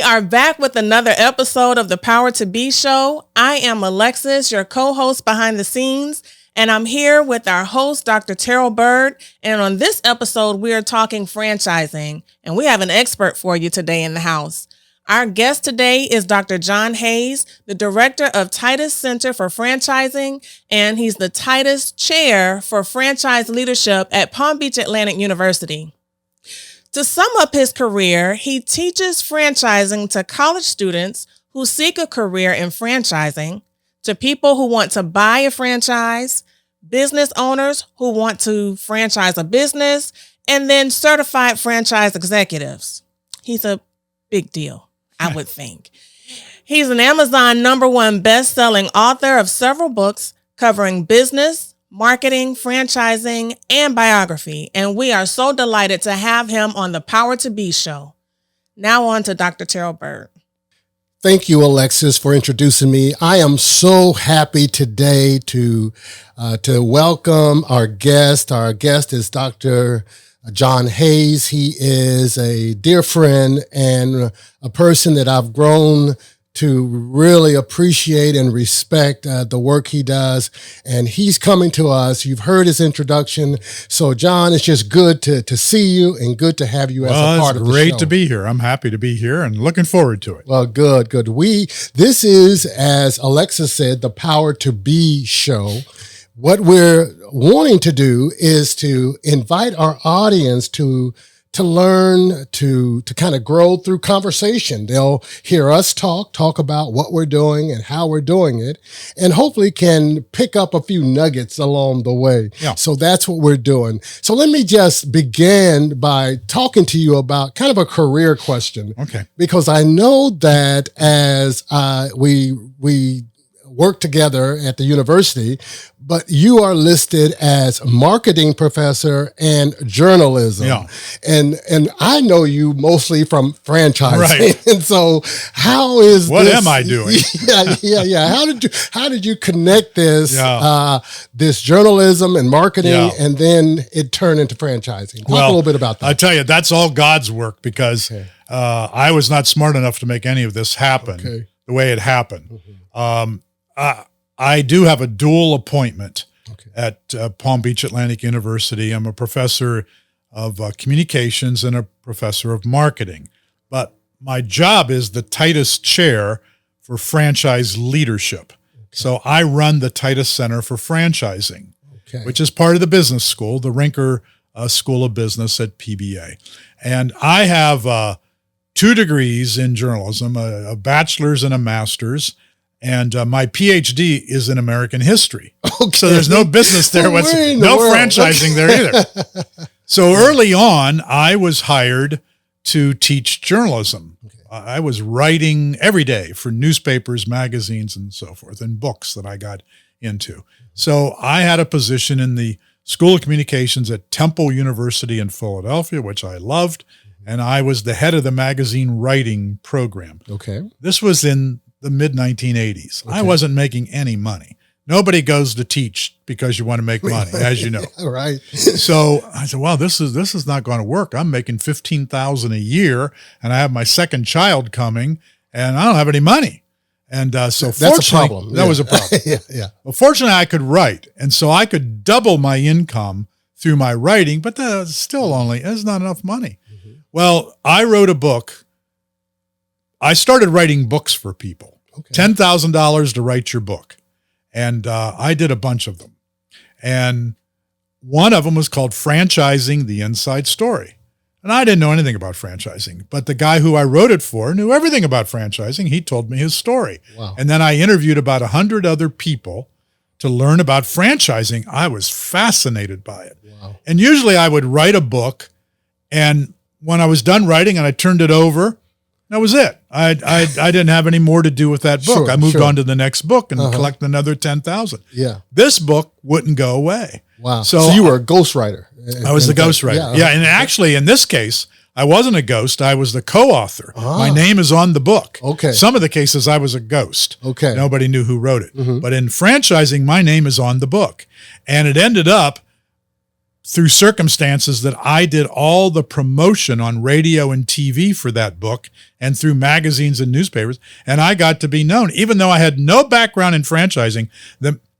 are back with another episode of the Power to Be Show. I am Alexis, your co-host behind the scenes, and I'm here with our host, Dr. Terrell Bird. And on this episode, we are talking franchising, and we have an expert for you today in the house. Our guest today is Dr. John Hayes, the director of Titus Center for Franchising, and he's the Titus Chair for Franchise Leadership at Palm Beach Atlantic University. To sum up his career, he teaches franchising to college students who seek a career in franchising, to people who want to buy a franchise, business owners who want to franchise a business, and then certified franchise executives. He's a big deal, I would think. He's an Amazon #1 best-selling author of several books covering business, marketing, franchising, and biography, and we are so delighted to have him on the Power to Be Show. Now on to Dr. Terrell Bird. Thank you, Alexis, for introducing me. I am so happy today to welcome our guest. Our guest is Dr. John Hayes. He is a dear friend and a person that I've grown to really appreciate and respect the work he does. And he's coming to us. You've heard his introduction. So, John, it's just good to see you and good to have you as a part of the show. It's great to be here. I'm happy to be here and looking forward to it. Well, good. This is, as Alexa said, the Power to Be show. What we're wanting to do is to invite our audience to learn, to kind of grow through conversation. They'll hear us talk about what we're doing and how we're doing it, and hopefully can pick up a few nuggets along the way. Yeah. So that's what we're doing. So let me just begin by talking to you about kind of a career question. Okay. Because I know that as we work together at the university, but you are listed as marketing professor and journalism. Yeah. And I know you mostly from franchising. Right. And so how is What this? am I doing? Yeah. How did you connect this, Yeah. this journalism and marketing, Yeah. and then it turned into franchising? Talk a little bit about that. I tell you, that's all God's work because I was not smart enough to make any of this happen the way it happened. I do have a dual appointment at Palm Beach Atlantic University. I'm a professor of communications and a professor of marketing. But my job is the Titus Chair for Franchise Leadership. So I run the Titus Center for Franchising, which is part of the business school, the Rinker School of Business at PBA. And I have 2 degrees in journalism, a bachelor's and a master's. And my PhD is in American history. So there's no business there. No franchising there either. So early on, I was hired to teach journalism. I was writing every day for newspapers, magazines, and so forth, and books that I got into. So I had a position in the School of Communications at Temple University in Philadelphia, which I loved. And I was the head of the magazine writing program. This was in the mid-1980s. I wasn't making any money. Nobody goes to teach because you want to make money, as you know. Right. So I said, well, this is not going to work. I'm making $15,000 a year, and I have my second child coming, and I don't have any money. And so that's a problem. That was a problem. Yeah. Well, fortunately, I could write, and so I could double my income through my writing, but that's still it's not enough money. Well, I wrote a book. I started writing books for people, $10,000 to write your book. And I did a bunch of them. And one of them was called Franchising the Inside Story. And I didn't know anything about franchising, but the guy who I wrote it for knew everything about franchising. He told me his story. Wow. And then I interviewed about 100 other people to learn about franchising. I was fascinated by it. Wow. And usually I would write a book, and when I was done writing and I turned it over, that was it. I didn't have any more to do with that book. I moved on to the next book and collected another 10,000. Yeah. This book wouldn't go away. Wow. So you were a ghostwriter. I was the ghostwriter. Yeah. And actually, in this case, I wasn't a ghost. I was the co-author. My name is on the book. Okay. Some of the cases I was a ghost. Okay. Nobody knew who wrote it. But in franchising, my name is on the book. And it ended up through circumstances that I did all the promotion on radio and TV for that book and through magazines and newspapers. And I got to be known, even though I had no background in franchising.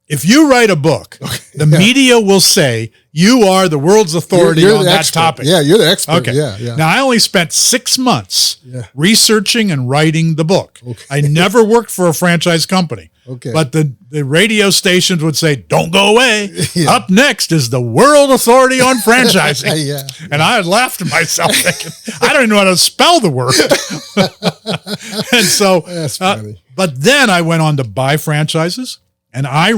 If you write a book, the media will say you are the world's authority on that topic. Yeah, you're the expert. Okay. Yeah. Now, I only spent 6 months researching and writing the book. Okay. I never worked for a franchise company. Okay. But the radio stations would say, don't go away. Up next is the world authority on franchising. And I had laughed to myself thinking, I don't even know how to spell the word. And so, that's funny. But then I went on to buy franchises. And I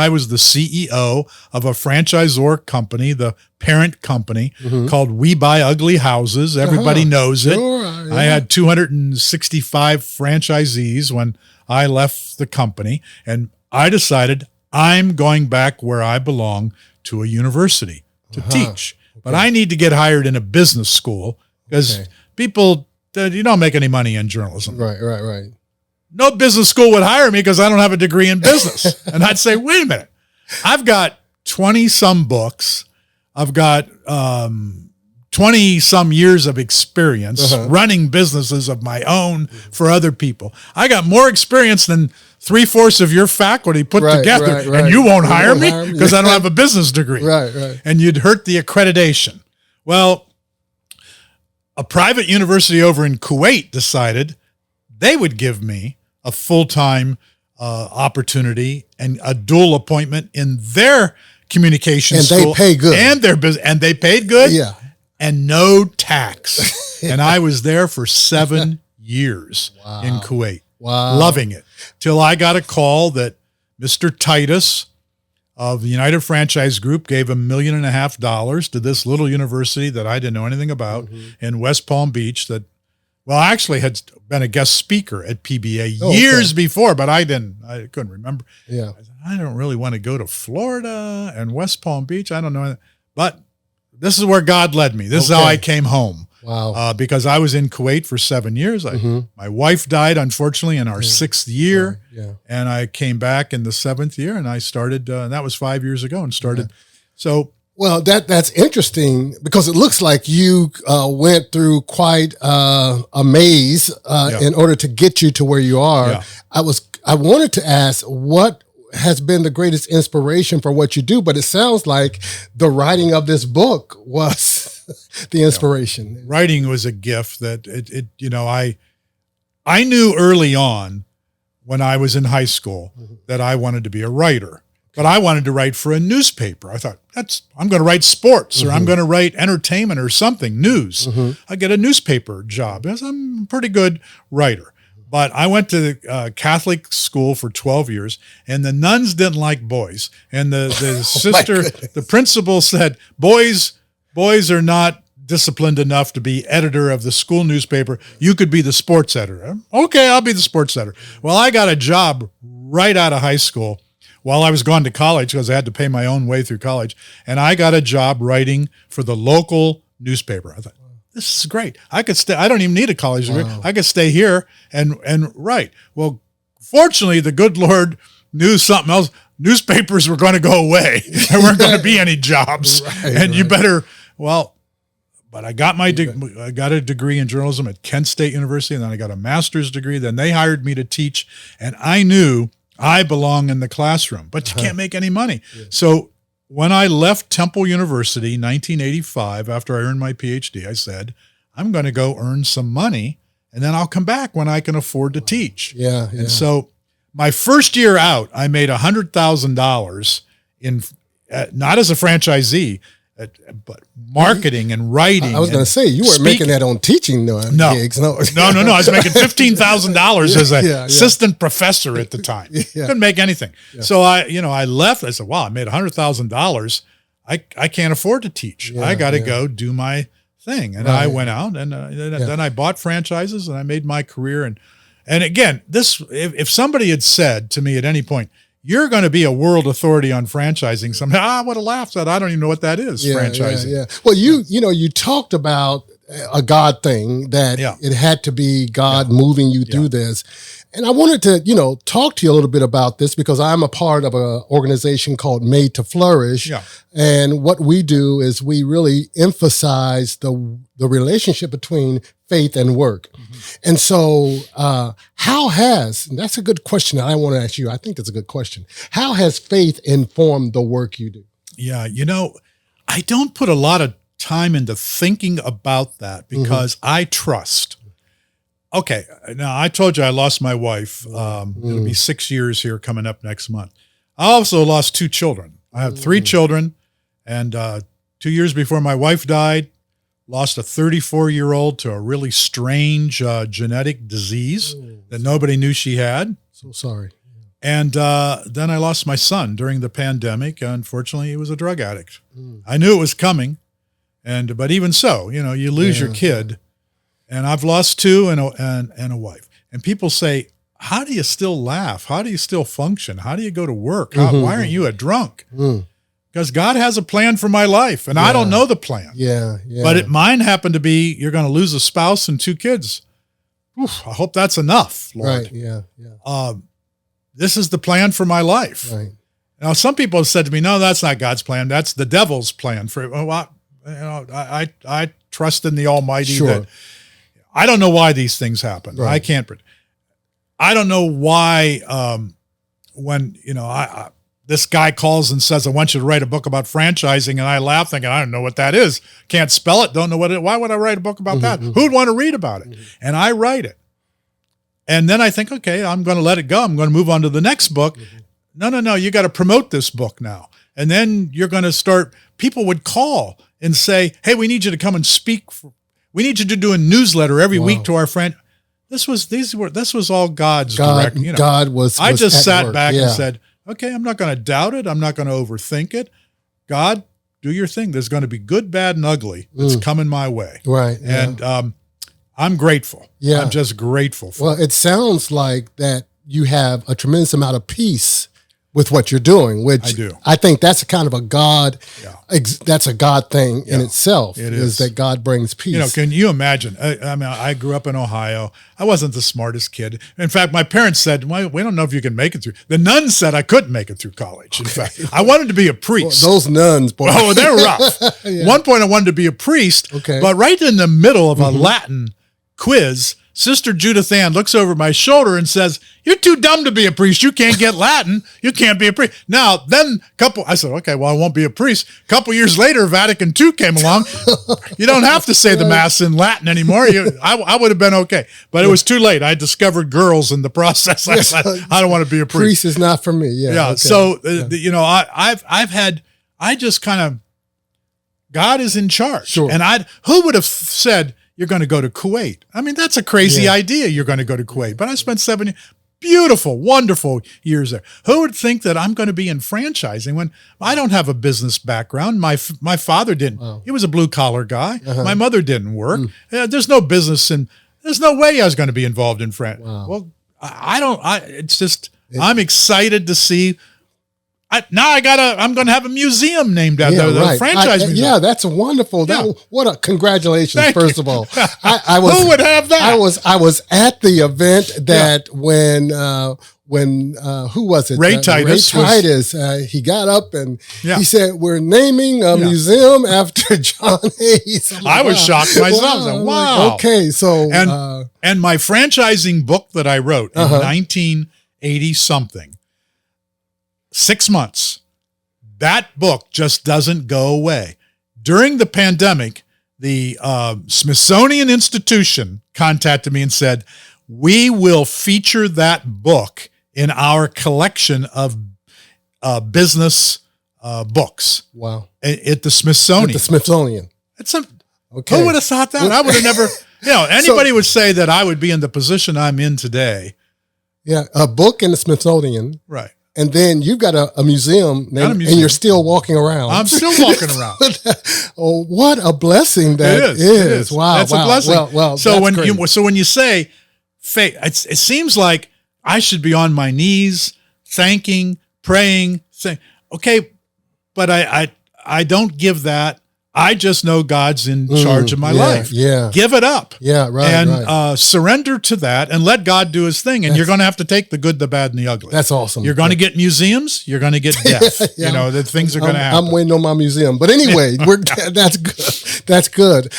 was the CEO of a franchisor company, the parent company called We Buy Ugly Houses. Everybody knows it. I had 265 franchisees when I left the company, and I decided I'm going back where I belong, to a university to teach. But I need to get hired in a business school because people, you don't make any money in journalism. Right. No business school would hire me because I don't have a degree in business. And I'd say, wait a minute, I've got 20 some books. I've got 20 some years of experience running businesses of my own for other people. I got more experience than 3/4 of your faculty put together. And you won't hire me because I don't have a business degree. Right. And you'd hurt the accreditation. Well, a private university over in Kuwait decided they would give me a full-time opportunity and a dual appointment in their communications school. And they pay good. And their business, and they paid good. Yeah. And no tax. And I was there for 7 years in Kuwait. Wow. Loving it. Till I got a call that Mr. Titus of the United Franchise Group gave $1.5 million to this little university that I didn't know anything about in West Palm Beach that, well, I actually had been a guest speaker at PBA years before, but I couldn't remember. Yeah. I said, I don't really want to go to Florida and West Palm Beach. I don't know. But this is where God led me. This is how I came home. Wow. Because I was in Kuwait for 7 years. My wife died, unfortunately, in our 6th year. And I came back in the 7th year, and I started, and that was 5 years ago, and started. So, well, that's interesting because it looks like you went through quite a maze in order to get you to where you are. I wanted to ask what has been the greatest inspiration for what you do, but it sounds like the writing of this book was the inspiration. Writing was a gift that I knew early on when I was in high school that I wanted to be a writer. But I wanted to write for a newspaper. I thought, I'm going to write sports or I'm going to write entertainment or something, news. I get a newspaper job because I'm a pretty good writer. But I went to the Catholic school for 12 years, and the nuns didn't like boys. And the sister, the principal said, boys are not disciplined enough to be editor of the school newspaper. You could be the sports editor. Okay, I'll be the sports editor. Well, I got a job right out of high school while I was going to college because I had to pay my own way through college. And I got a job writing for the local newspaper. I thought, this is great. I could stay. I don't even need a college degree. I could stay here and write. Well, fortunately, the good Lord knew something else. Newspapers were going to go away. There weren't going to be any jobs. You better, but I got I got a degree in journalism at Kent State University, and then I got a master's degree. Then they hired me to teach, and I knew I belong in the classroom, but you can't make any money. So when I left Temple University in 1985, after I earned my PhD, I said, I'm going to go earn some money, and then I'll come back when I can afford to teach. And so my first year out, I made $100,000 in not as a franchisee, but marketing and writing. I was going to say, you weren't making that on teaching gigs. No. I was making $15,000 as an assistant professor at the time. Couldn't make anything. So I left. I said, wow, I made $100,000. I can't afford to teach. I got to go do my thing. And I went out and then I bought franchises and I made my career. And again, if somebody had said to me at any point, you're going to be a world authority on franchising, somehow I would have laughed at. I don't even know what that is, franchising. Well, you talked about a God thing, that it had to be God moving you through this. And I wanted to, talk to you a little bit about this because I'm a part of an organization called Made to Flourish. Yeah. And what we do is we really emphasize the relationship between faith and work. Mm-hmm. And so and that's a good question that I want to ask you. I think that's a good question. How has faith informed the work you do? Yeah, I don't put a lot of time into thinking about that because I trust. Okay, now I told you I lost my wife. It'll be 6 years here coming up next month. I also lost 2 children. I have 3 children, and 2 years before my wife died, lost a 34-year-old to a really strange genetic disease that nobody knew she had. So sorry. And then I lost my son during the pandemic. Unfortunately, he was a drug addict. I knew it was coming. But even so, you lose your kid, and I've lost 2 and a wife. And people say, how do you still laugh? How do you still function? How do you go to work? Why aren't you a drunk? Because God has a plan for my life, and I don't know the plan. But mine happened to be, you're going to lose a spouse and 2 kids. Oof, I hope that's enough, Lord. Right, this is the plan for my life. Right. Now, some people have said to me, no, that's not God's plan. That's the devil's plan for it. I trust in the Almighty. Sure. That I don't know why these things happen. Right. I don't know why when this guy calls and says, I want you to write a book about franchising, and I laugh thinking, I don't know what that is. Can't spell it. Don't know what it is. Why would I write a book about that? Who'd want to read about it? And I write it. And then I think, okay, I'm going to let it go. I'm going to move on to the next book. No. You got to promote this book now. And then you're going to start, people would call and say, hey, we need you to come and speak. We need you to do a newsletter every week to our friend. This was all God's direct. God was. I just sat back and said, okay, I'm not going to doubt it. I'm not going to overthink it. God, do your thing. There's going to be good, bad, and ugly that's coming my way. Right. And I'm grateful. Yeah. I'm just grateful for it. It sounds like that you have a tremendous amount of peace with what you're doing, which I do. I think that's a kind of a God, that's a God thing in itself. It is that God brings peace. Can you imagine? I grew up in Ohio. I wasn't the smartest kid. In fact, my parents said, well, we don't know if you can make it through. The nuns said I couldn't make it through college. In fact, I wanted to be a priest. Well, those nuns, boy. Oh, they're rough. One point I wanted to be a priest, but right in the middle of a Latin quiz, Sister Judith Ann looks over my shoulder and says, you're too dumb to be a priest. You can't get Latin. You can't be a priest. Now, then I said, okay, well, I won't be a priest. A couple years later, Vatican II came along. You don't have to say the Mass in Latin anymore. I would have been okay. But it was too late. I discovered girls in the process. I said, I don't want to be a priest. Priest is not for me. Yeah. Okay. So, I just kind of, God is in charge. Sure. And who would have said, you're going to go to Kuwait? I mean, that's a crazy idea. You're going to go to Kuwait. But I spent 7 beautiful, wonderful years there. Who would think that I'm going to be in franchising when I don't have a business background? My father didn't. Wow. He was a blue-collar guy. My mother didn't work. There's no business, and there's no way I was going to be involved in franchising. Wow. Well, I'm excited to see. I'm going to have a museum named after the franchise museum. Yeah, that's wonderful. Congratulations, first of all. Who would have that? I was at the event that when who was it? Ray Titus. He got up and he said, we're naming a museum after John Hayes. I was shocked myself. I was like, wow. Okay, so. And my franchising book that I wrote in 1980-something, 6 months, that book just doesn't go away. During the pandemic, the Smithsonian Institution contacted me and said, we will feature that book in our collection of business books. Wow. At the Smithsonian. At the Smithsonian. Who would have thought that? I would have never, anybody would say that I would be in the position I'm in today. Yeah, a book in the Smithsonian. Right. And then you've got a museum, and you're still walking around. I'm still walking around. Oh, what a blessing that is. Wow. That's a blessing. Well, so when you say faith, it seems like I should be on my knees, thanking, praying, saying, okay, but I don't give that. I just know God's in charge of my life. Yeah. Give it up. Yeah, right. And surrender to that and let God do his thing. And you're going to have to take the good, the bad, and the ugly. That's awesome. You're going to get museums. You're going to get death. The things are going to happen. I'm waiting on my museum. But anyway, that's good. That's good.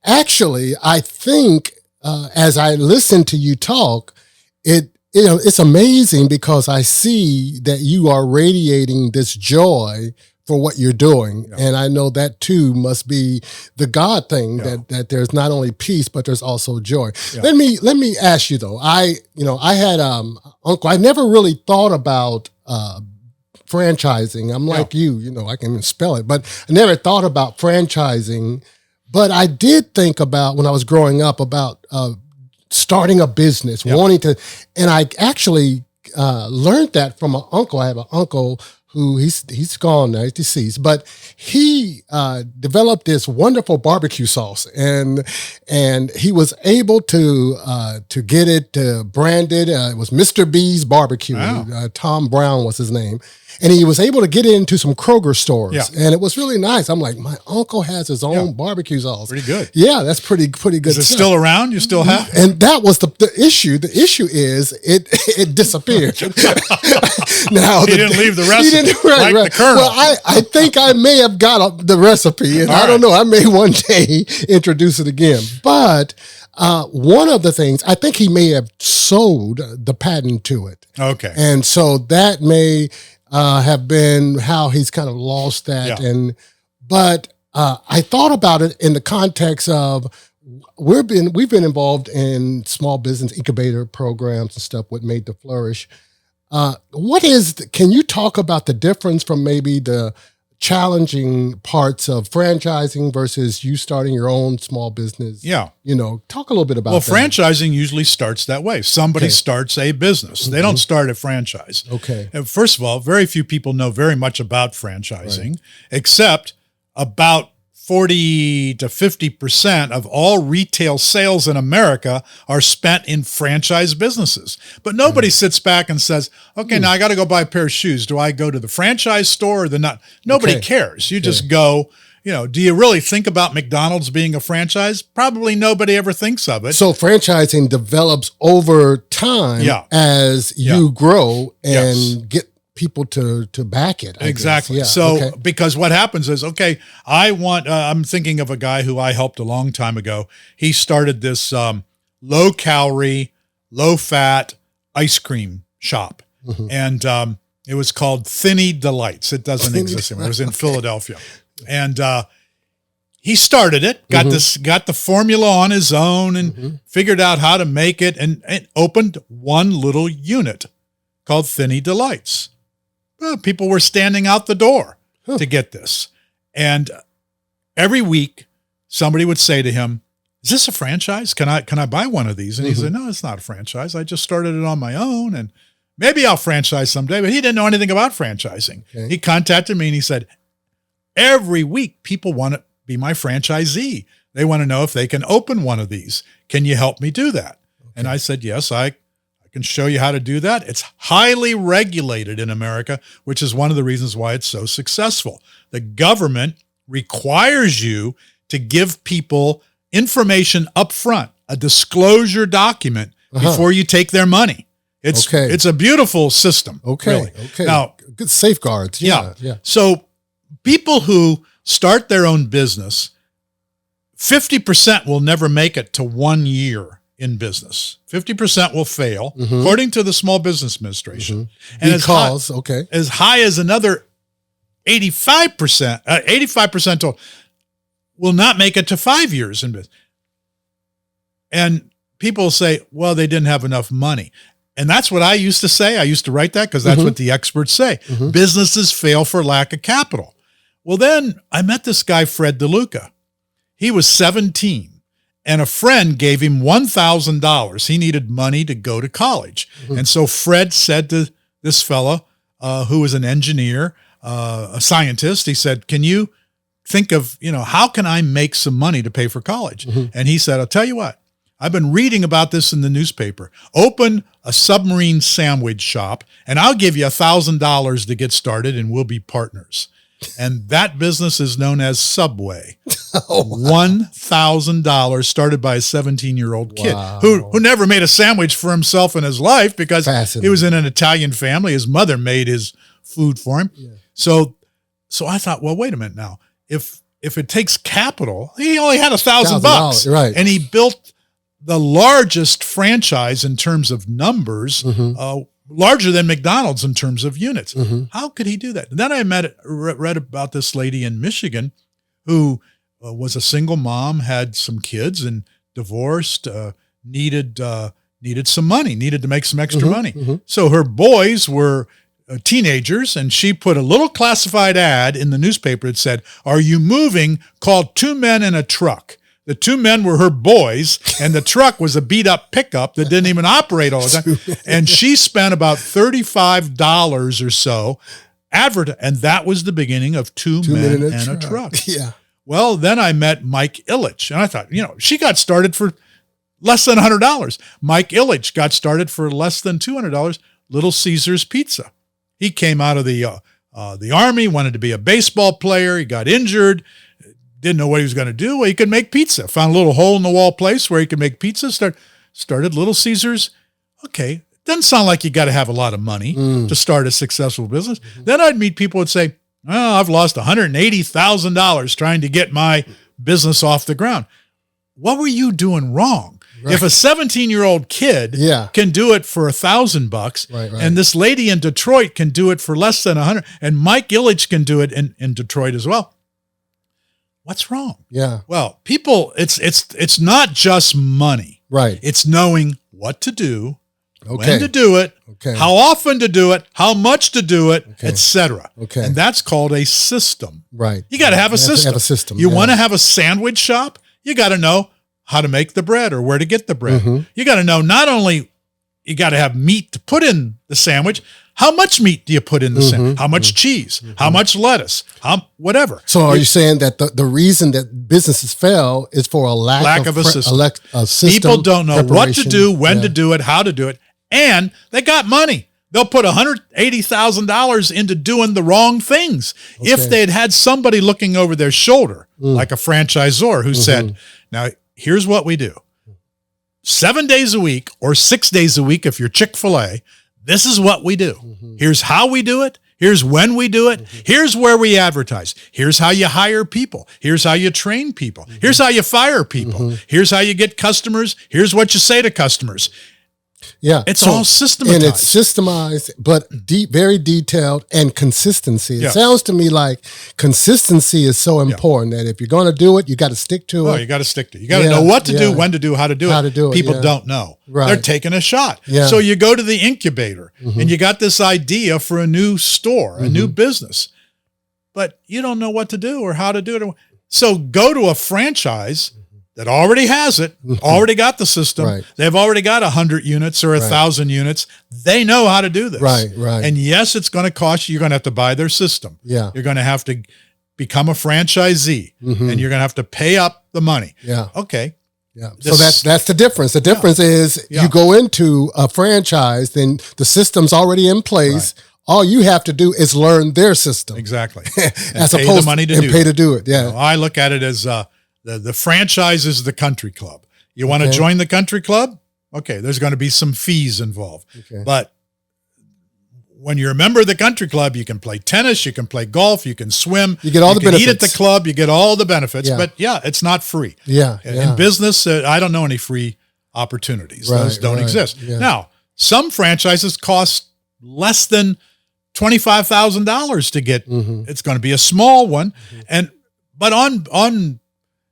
Actually, I think as I listen to you talk, it's amazing because I see that you are radiating this joy for what you're doing. Yeah. And I know that too must be the God thing, that there's not only peace, but there's also joy. Yeah. Let me ask you though, I had uncle, I never really thought about franchising. I'm like you, I can even spell it, but I never thought about franchising. But I did think about when I was growing up about starting a business, wanting to, and I actually learned that from an uncle. I have an uncle who he's gone now, he's deceased, but he developed this wonderful barbecue sauce, and he was able to get it branded. It was Mr. B's Barbecue. Wow. Tom Brown was his name. And he was able to get it into some Kroger stores. Yeah. And it was really nice. I'm like, my uncle has his own barbecue sauce. Pretty good. Yeah, that's pretty good. Is it still around? You still have it? And that was the issue. The issue is it disappeared. Now he didn't leave the recipe. Right. The Colonel. Well, I think I may have got the recipe. And I don't know. I may one day introduce it again. But one of the things, I think he may have sold the patent to it. Okay. And so that may have been how he's kind of lost that. Yeah. But I thought about it in the context of we've been involved in small business incubator programs and stuff, what made the flourish. Can you talk about the difference from maybe the challenging parts of franchising versus you starting your own small business? Yeah. Talk a little bit about that. Well, franchising usually starts that way. Somebody starts a business. Mm-hmm. They don't start a franchise. Okay. And first of all, very few people know very much about franchising, except about 40 to 50% of all retail sales in America are spent in franchise businesses. But nobody sits back and says, okay, now I got to go buy a pair of shoes. Do I go to the franchise store or the not? Nobody cares. You just go, do you really think about McDonald's being a franchise? Probably nobody ever thinks of it. So franchising develops over time as you grow and get people to back it. Exactly. So because what happens is, I'm thinking of a guy who I helped a long time ago. He started this low calorie, low fat ice cream shop. Mm-hmm. And it was called Thinny Delights. It doesn't exist anymore. It was in Philadelphia. And he started it, got the formula on his own and figured out how to make it and opened one little unit called Thinny Delights. Well, people were standing out the door to get this. And every week somebody would say to him, is this a franchise? Can I buy one of these? And he said, no, it's not a franchise. I just started it on my own and maybe I'll franchise someday. But he didn't know anything about franchising. Okay. He contacted me and he said, every week people want to be my franchisee. They want to know if they can open one of these. Can you help me do that? Okay. And I said, yes, I can show you how to do that. It's highly regulated in America, which is one of the reasons why it's so successful. The government requires you to give people information up front, a disclosure document before you take their money. It's a beautiful system. Really. Okay. Now, good safeguards. Yeah. So people who start their own business, 50% will never make it to 1 year in business. 50% will fail, according to the Small Business Administration. And as high as another 85% will not make it to 5 years in business. And people say, well, they didn't have enough money. And that's what I used to say. I used to write that because that's what the experts say. Businesses fail for lack of capital. Well, then I met this guy, Fred DeLuca. He was 17. And a friend gave him $1,000. He needed money to go to college. And so Fred said to this fellow, who was an engineer, a scientist, he said, can you think of, how can I make some money to pay for college? And he said, I'll tell you what, I've been reading about this in the newspaper. Open a submarine sandwich shop and I'll give you $1,000 to get started and we'll be partners. And that business is known as Subway. $1,000 started by a 17-year-old kid who never made a sandwich for himself in his life because he was in an Italian family. His mother made his food for him. Yeah. So I thought, well, wait a minute now. If it takes capital, he only had $1,000, right? And he built the largest franchise in terms of numbers, larger than McDonald's in terms of units. How could he do that? And then I read about this lady in Michigan who was a single mom, had some kids, and divorced, needed some money, needed to make some extra money. So her boys were teenagers, and she put a little classified ad in the newspaper that said, "Are you moving? Call 2 men in a truck." The 2 men were her boys, and the truck was a beat-up pickup that didn't even operate all the time. And she spent about $35 or so and that was the beginning of 2 men and a truck. Yeah. Well, then I met Mike Ilitch, and I thought, she got started for less than $100. Mike Ilitch got started for less than $200, Little Caesars Pizza. He came out of the Army, wanted to be a baseball player. He got injured. Didn't know what he was going to do. Well, he could make pizza. Found a little hole-in-the-wall place where he could make pizza. Started Little Caesars. Okay, doesn't sound like you got to have a lot of money to start a successful business. Then I'd meet people who would say, "Oh, I've lost $180,000 trying to get my business off the ground." What were you doing wrong? Right. If a 17-year-old kid can do it for $1,000, and this lady in Detroit can do it for less than $100, and Mike Ilitch can do it in Detroit as well, what's wrong? Yeah. Well, people, it's not just money. Right. It's knowing what to do, when to do it, how often to do it, how much to do it, etc. Okay. And that's called a system. Right. You got to have a system. You want to have a sandwich shop? You got to know how to make the bread or where to get the bread. You got to know not only you got to have meat to put in the sandwich, how much meat do you put in the sandwich? How much cheese? How much lettuce? Whatever. So are you saying that the reason that businesses fail is for a lack of a system? People don't know what to do, when to do it, how to do it, and they got money. They'll put $180,000 into doing the wrong things. If they'd had somebody looking over their shoulder, like a franchisor who said, "Now, here's what we do. 7 days a week or 6 days a week if you're Chick-fil-A, this is what we do. Here's how we do it. Here's when we do it. Here's where we advertise. Here's how you hire people. Here's how you train people. Here's how you fire people. Here's how you get customers. Here's what you say to customers." Yeah. It's all systematized. And it's systemized, but very detailed, and consistency. It sounds to me like consistency is so important that if you're going to do it, you got to stick to it. Oh, you got to stick to it. You got to know what to do, when to do, how to do it. People don't know. Right. They're taking a shot. Yeah. So you go to the incubator and you got this idea for a new store, a new business, but you don't know what to do or how to do it. So go to a franchise that already has it, already got the system. Right. They've already got 100 units or 1,000 units. They know how to do this. Right. And yes, it's going to cost you. You're going to have to buy their system. Yeah. You're going to have to become a franchisee, and you're going to have to pay up the money. Yeah. Okay. Yeah. So that's the difference. The difference is you go into a franchise, then the system's already in place. Right. All you have to do is learn their system. Exactly. As opposed the money to pay to do it. Yeah. I look at it as the franchise is the country club. You want to join the country club? Okay, there's going to be some fees involved. Okay. But when you're a member of the country club, you can play tennis, you can play golf, you can swim. You get all the benefits. You can eat at the club, you get all the benefits. Yeah. But it's not free. Yeah. In business, I don't know any free opportunities. Those don't exist. Yeah. Now, some franchises cost less than $25,000 to get. It's going to be a small one. But on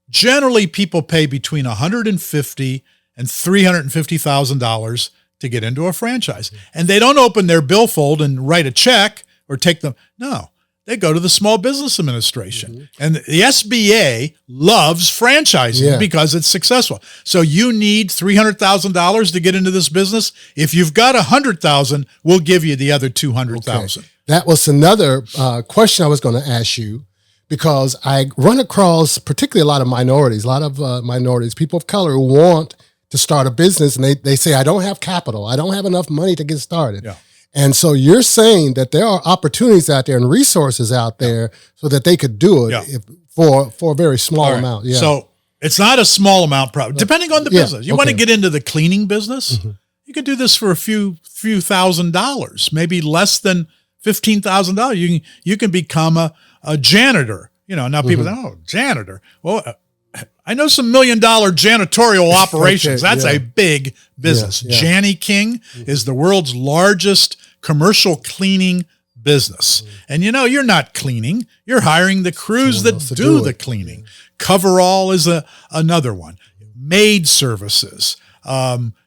generally, people pay between $150,000 and $350,000 to get into a franchise, and they don't open their billfold and write a check or take them. No, they go to the Small Business Administration, and the SBA loves franchising because it's successful. So you need $300,000 to get into this business. If you've got $100,000, we'll give you the other $200,000. Okay. That was another question I was going to ask you. Because I run across particularly a lot of minorities, people of color who want to start a business, and they say, "I don't have capital. I don't have enough money to get started." Yeah. And so you're saying that there are opportunities out there and resources out there so that they could do it for a very small amount. Yeah. So it's not a small amount, probably, depending on the business. You want to get into the cleaning business? You could do this for a few $1,000s, maybe less than $15,000. You can become a janitor. Now people say, oh, janitor. Well, I know some $1 million janitorial operations. That's a big business. Janny King is the world's largest commercial cleaning business. And you're not cleaning. You're hiring the crews that do the cleaning. Coverall is another one. Maid services,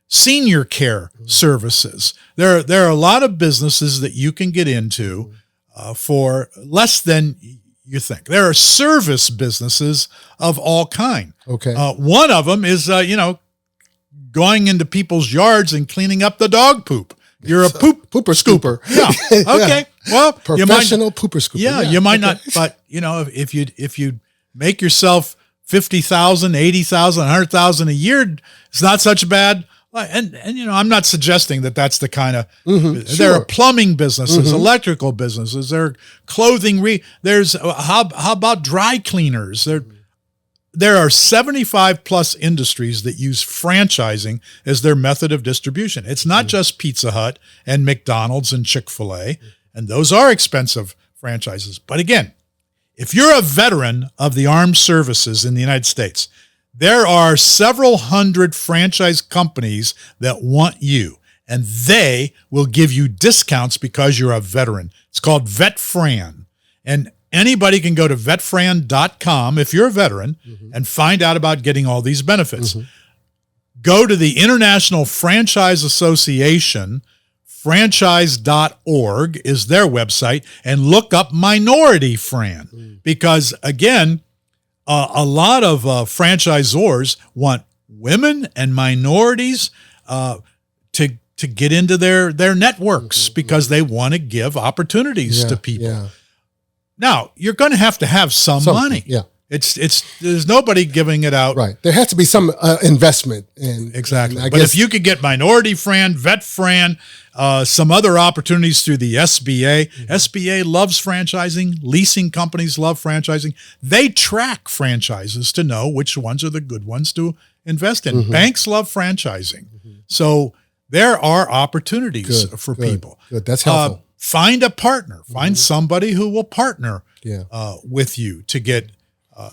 senior care services. There are a lot of businesses that you can get into for less than you think. There are service businesses of all kind. Okay. One of them is, going into people's yards and cleaning up the dog poop. You're a pooper scooper. Yeah. Okay. Well, professional pooper scooper. Yeah, you might not, but if you make yourself 50,000, 80,000, 100,000 a year, it's not such bad. And I'm not suggesting that that's the kind of, there are plumbing businesses, electrical businesses, there are clothing, there's, how about dry cleaners? There are 75 plus industries that use franchising as their method of distribution. It's not just Pizza Hut and McDonald's and Chick-fil-A, and those are expensive franchises. But again, if you're a veteran of the armed services in the United States, there are several hundred franchise companies that want you, and they will give you discounts because you're a veteran. It's called VetFran. And anybody can go to VetFran.com if you're a veteran and find out about getting all these benefits. Go to the International Franchise Association, franchise.org is their website, and look up Minority Fran. Because, again, a lot of franchisors want women and minorities to get into their networks because they want to give opportunities to people. Yeah. Now, you're going to have some money. Yeah. There's nobody giving it out. Right. There has to be some investment in. Exactly. But if you could get Minority Fran, VetFran, some other opportunities through the SBA. SBA loves franchising. Leasing companies love franchising. They track franchises to know which ones are the good ones to invest in. Banks love franchising. So there are opportunities for people. Good. That's helpful. Find a partner. Find somebody who will partner with you to get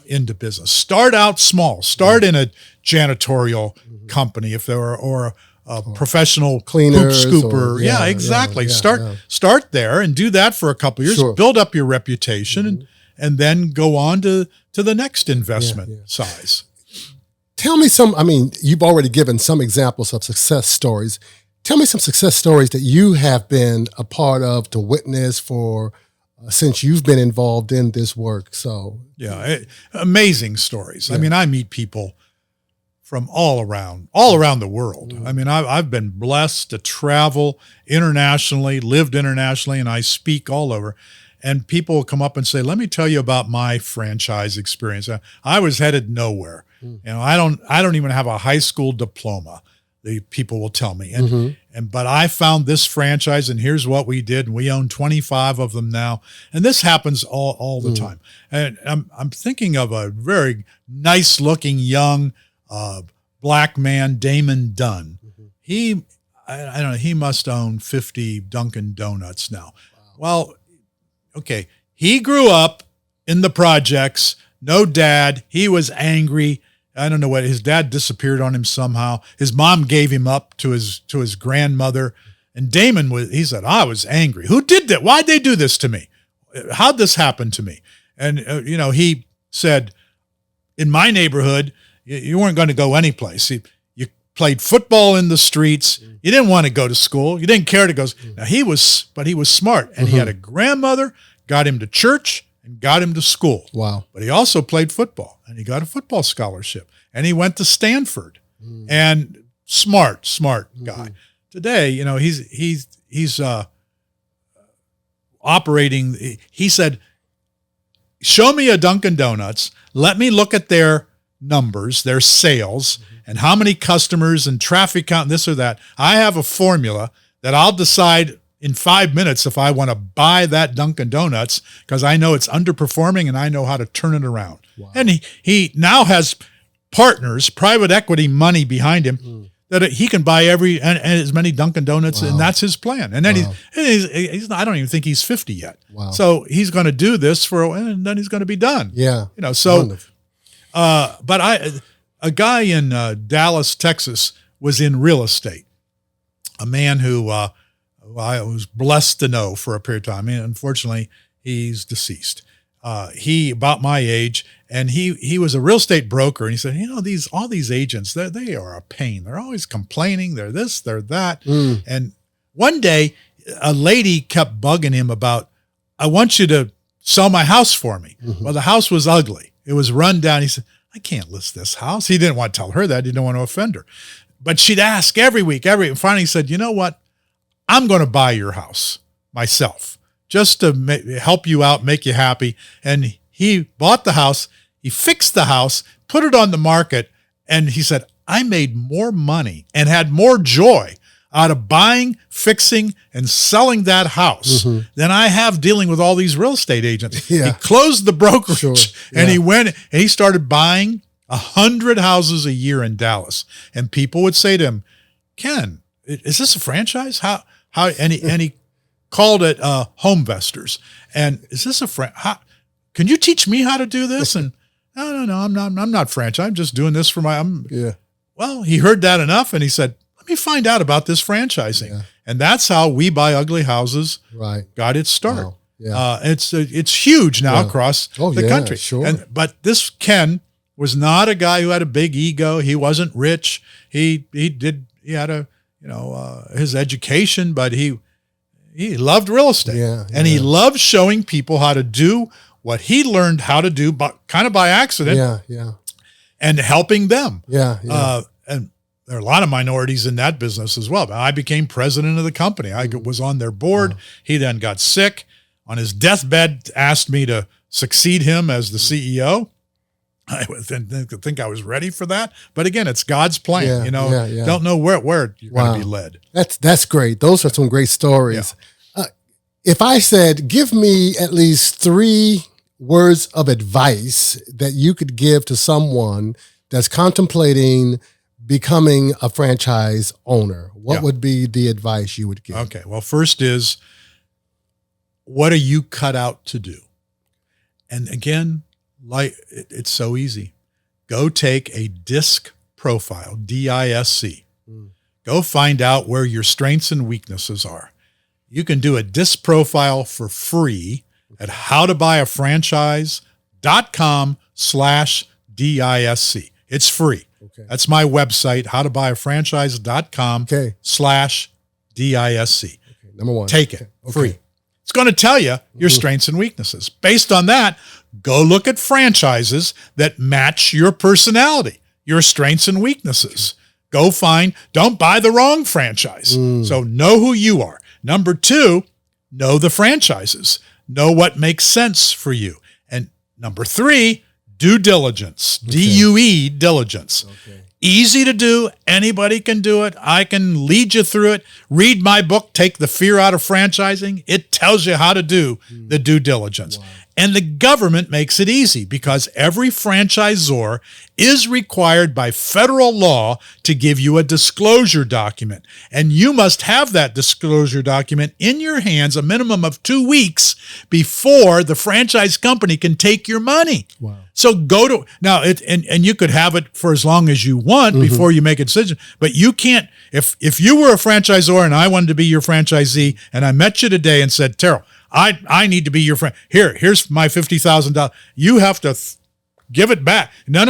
into business. Start out small. Start in a janitorial company if there are, or a professional cleaners, poop scooper. Exactly. Start there and do that for a couple of years. Build up your reputation and then go on to the next investment size. Tell me you've already given some examples of success stories. Tell me some success stories that you have been a part of to witness for since you've been involved in this work. So amazing stories. I mean, I meet people from all around the world. I mean, I've been blessed to travel internationally, lived internationally, and I speak all over. And people will come up and say, "Let me tell you about my franchise experience. I was headed nowhere. I don't even have a high school diploma." The people will tell me, but I found this franchise, and here's what we did, and we own 25 of them now, and this happens all the time. And I'm thinking of a very nice-looking young black man, Damon Dunn. I don't know, he must own 50 Dunkin' Donuts now. Wow. Well, okay, he grew up in the projects, no dad. He was angry. I don't know what, his dad disappeared on him somehow. His mom gave him up to his grandmother. And Damon he said, "I was angry. Who did that? Why'd they do this to me? How'd this happen to me?" And, he said, "In my neighborhood, you weren't going to go anyplace. You played football in the streets. You didn't want to go to school. You didn't care to go." Now he was smart, and he had a grandmother, got him to church and got him to school. Wow. But he also played football, and he got a football scholarship, and he went to Stanford. And smart guy. Today, he's operating. He said, "Show me a Dunkin' Donuts. Let me look at their numbers, their sales, and how many customers and traffic count, this or that. I have a formula that I'll decide in 5 minutes if I want to buy that Dunkin' Donuts because I know it's underperforming and I know how to turn it around. Wow. And he now has partners, private equity money behind him that he can buy and as many Dunkin' Donuts, and that's his plan. And then he's I don't even think he's 50 yet. Wow. So he's going to do this and then he's going to be done. Yeah. So, but a guy in Dallas, Texas was in real estate, a man who I was blessed to know for a period of time. I mean, unfortunately, he's deceased. He about my age, and he was a real estate broker, and he said, all these agents, they are a pain. They're always complaining. They're this, they're that. And one day, a lady kept bugging him about, I want you to sell my house for me. Well, the house was ugly. It was run down. He said, I can't list this house. He didn't want to tell her that. He didn't want to offend her. But she'd ask every week. And finally he said, you know what? I'm going to buy your house myself just to help you out, make you happy. And he bought the house. He fixed the house, put it on the market. And he said, I made more money and had more joy out of buying, fixing, and selling that house than I have dealing with all these real estate agents. Yeah. He closed the brokerage and he went and he started buying 100 houses a year in Dallas. And people would say to him, Ken, is this a franchise? How? And he called it Homevestors. And is this can you teach me how to do this? And no, I'm not franchise. I'm just doing this for Well, he heard that enough and he said, let me find out about this franchising. Yeah. And that's how We Buy Ugly Houses got its start. Wow. Yeah. It's huge now across the country. Sure. But this Ken was not a guy who had a big ego. He wasn't rich. He had his education, but he loved real estate. And he loved showing people how to do what he learned how to do, but kind of by accident. And helping them. And there are a lot of minorities in that business as well. I became president of the company. I was on their board. He then got sick. On his deathbed, asked me to succeed him as the CEO. I didn't think I was ready for that. But again, it's God's plan. Don't know where you're going to be led. That's great. Those are some great stories. If I said, give me at least 3 words of advice that you could give to someone that's contemplating becoming a franchise owner, what would be the advice you would give? Okay. Well, first is, what are you cut out to do? And again, it's so easy. Go take a DISC profile, DISC. Go find out where your strengths and weaknesses are. You can do a DISC profile for free at howtobuyafranchise.com/DISC. It's free. Okay. That's my website, howtobuyafranchise.com/DISC. Okay. Number 1. Take it. Free. It's going to tell you your strengths and weaknesses. Based on that, go look at franchises that match your personality, your strengths and weaknesses. Go don't buy the wrong franchise. So know who you are. Number 2, know the franchises. Know what makes sense for you. And number 3, due diligence, DUE diligence. Easy to do. Anybody can do it. I can lead you through it. Read my book, Take the Fear Out of Franchising. It tells you how to do the due diligence. Wow. And the government makes it easy because every franchisor is required by federal law to give you a disclosure document. And you must have that disclosure document in your hands a minimum of 2 weeks before the franchise company can take your money. Wow. So go to now and you could have it for as long as you want before you make a decision. But you can't, if you were a franchisor and I wanted to be your franchisee and I met you today and said, Terrell, I need to be your friend. Here's my $50,000. You have to give it back. No.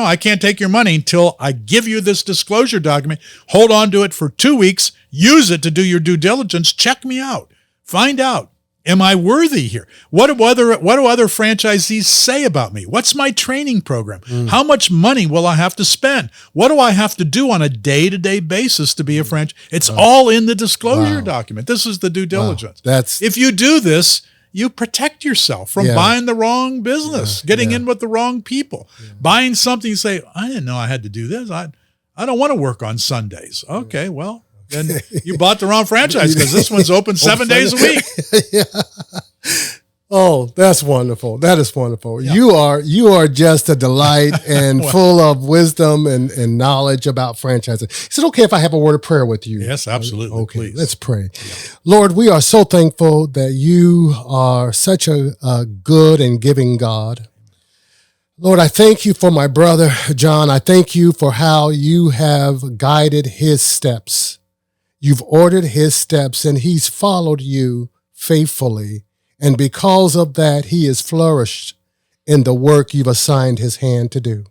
I can't take your money until I give you this disclosure document. Hold on to it for 2 weeks. Use it to do your due diligence. Check me out. Find out. Am I worthy here? What do other franchisees say about me? What's my training program? How much money will I have to spend? What do I have to do on a day-to-day basis to be a franchise? It's all in the disclosure document. This is the due diligence. If you do this, you protect yourself from buying the wrong business, getting in with the wrong people, buying something you say, I didn't know I had to do this. I don't want to work on Sundays. Okay, well, then you bought the wrong franchise because this one's open 7 days a week. Yeah. Oh, that's wonderful. That is wonderful. Yeah. You are just a delight and full of wisdom and knowledge about franchising. Is it okay if I have a word of prayer with you? Yes, absolutely. Okay, please. Let's pray. Yeah. Lord, we are so thankful that you are such a good and giving God. Lord, I thank you for my brother, John. I thank you for how you have guided his steps. You've ordered his steps, and he's followed you faithfully. And because of that, he has flourished in the work you've assigned his hand to do.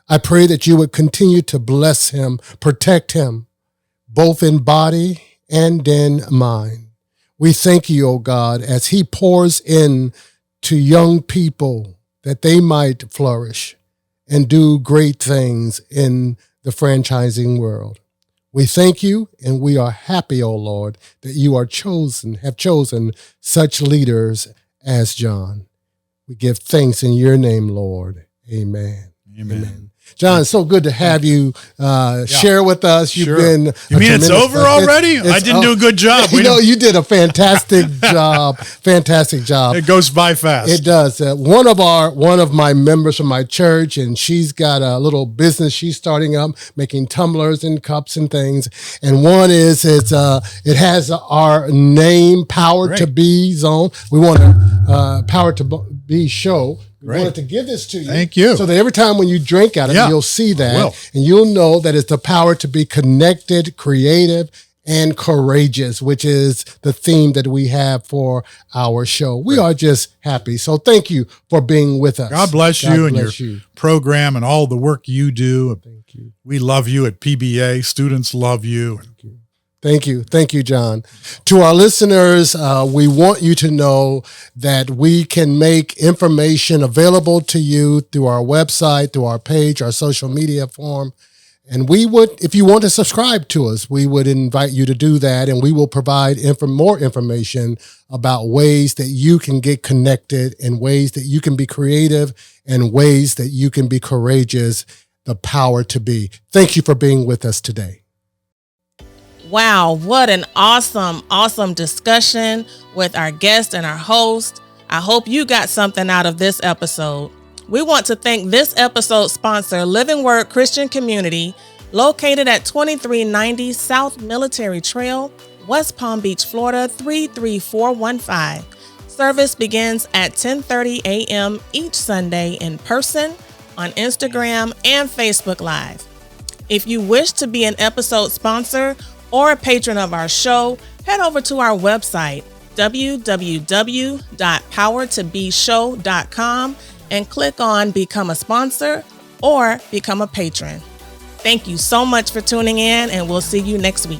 I pray that you would continue to bless him, protect him, both in body and in mind. We thank you, O God, as he pours in to young people that they might flourish and do great things in the franchising world. We thank you, and we are happy, O Lord, that you have chosen such leaders as John. We give thanks in your name, Lord. Amen. Amen. John, it's so good to have you share with us. You've been. You mean it's over already? I didn't do a good job. You did a fantastic job. Fantastic job. It goes by fast. It does. One of my members from my church, and she's got a little business she's starting up, making tumblers and cups and things. And one is it has our name, Power to Be Zone. We want a Power to Be show. We wanted to give this to you. Thank you. So that every time when you drink out of it, you'll see that. And you'll know that it's the power to be connected, creative, and courageous, which is the theme that we have for our show. We are just happy. So thank you for being with us. God bless you and your program and all the work you do. Thank you. We love you at PBA. Students love you. Thank you. Thank you. Thank you, John. To our listeners, we want you to know that we can make information available to you through our website, through our page, our social media form. And we would, if you want to subscribe to us, we would invite you to do that. And we will provide more information about ways that you can get connected and ways that you can be creative and ways that you can be courageous, the power to be. Thank you for being with us today. Wow, what an awesome discussion with our guest and our host. I hope you got something out of this episode. We want to thank this episode's sponsor, Living Word Christian Community, located at 2390 South Military Trail, West Palm Beach, Florida, 33415. Service begins at 10:30 a.m. each Sunday in person, on Instagram and Facebook Live. If you wish to be an episode sponsor or a patron of our show, head over to our website, www.powertobeshow.com, and click on Become a Sponsor or Become a Patron. Thank you so much for tuning in, and we'll see you next week.